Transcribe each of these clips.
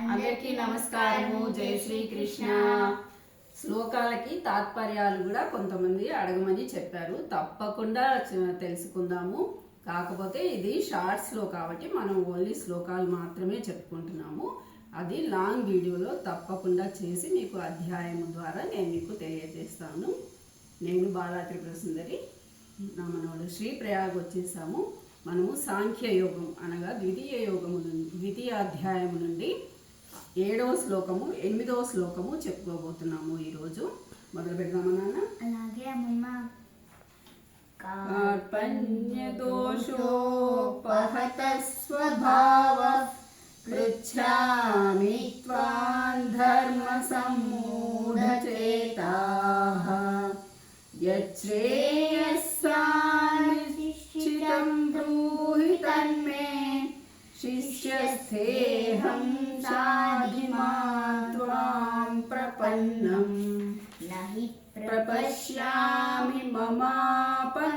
అందరికీ నమస్కారము. జై శ్రీకృష్ణ. శ్లోకాలకి తాత్పర్యాలు కూడా కొంతమంది అడగమని చెప్పారు. తప్పకుండా తెలుసుకుందాము. కాకపోతే ఇది షార్ట్స్లో కాబట్టి మనం ఓన్లీ శ్లోకాలు మాత్రమే చెప్పుకుంటున్నాము. అది లాంగ్ వీడియోలో తప్పకుండా చేసి మీకు అధ్యాయం ద్వారా నేను మీకు తెలియజేస్తాను. నేను బాలా త్రిపుర సుందరి, నా మనవడు శ్రీ ప్రయాగ్ వచ్చేసాము. మనము సాంఖ్యయోగం అనగా ద్వితీయ అధ్యాయం నుండి 7వ శ్లోకము 8వ శ్లోకము చెప్పుకోబోతున్నాము. ఈరోజు మొదలు పెడదామా నాన్న? అలాగే అమ్మమ్మ. కార్పణ్య దోషోపహత స్వభావ పృచ్ఛామి త్వాం ధర్మ సమ్మూఢచేతాః యచ్ఛ్రేయస్సానిశ్చితం బ్రూహి తన్మే శిష్యస్థేహం సాధిమాన్ త్వాం ప్రపన్నం నహి ప్రపశ్యామి మమాపనుద్యాద్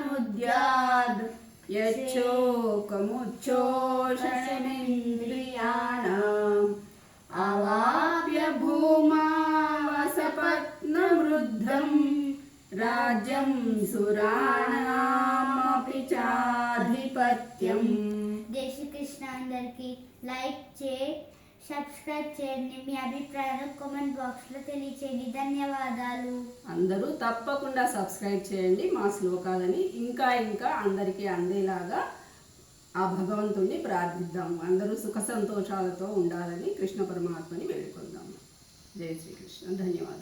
యచ్చోకముచ్చోషణేంద్రియాణం అవాప్య భూమావసపత్నవృద్ధం రాజ్యం సురాణామపి చాధిపత్యం. జై శ్రీకృష్ణ. అందరికి లైక్ చేయండి, సబ్స్క్రైబ్ చేయండి. మీ అభిప్రాయాలు కామెంట్ బాక్స్లో తెలియచేయండి. ధన్యవాదాలు. అందరూ తప్పకుండా సబ్స్క్రైబ్ చేయండి. మా శ్లోకాలని ఇంకా అందరికీ అందేలాగా ఆ భగవంతుణ్ణి ప్రార్థిద్దాము. అందరూ సుఖ సంతోషాలతో ఉండాలని కృష్ణ పరమాత్మని వేడుకుందాము. జై శ్రీకృష్ణ. ధన్యవాదాలు.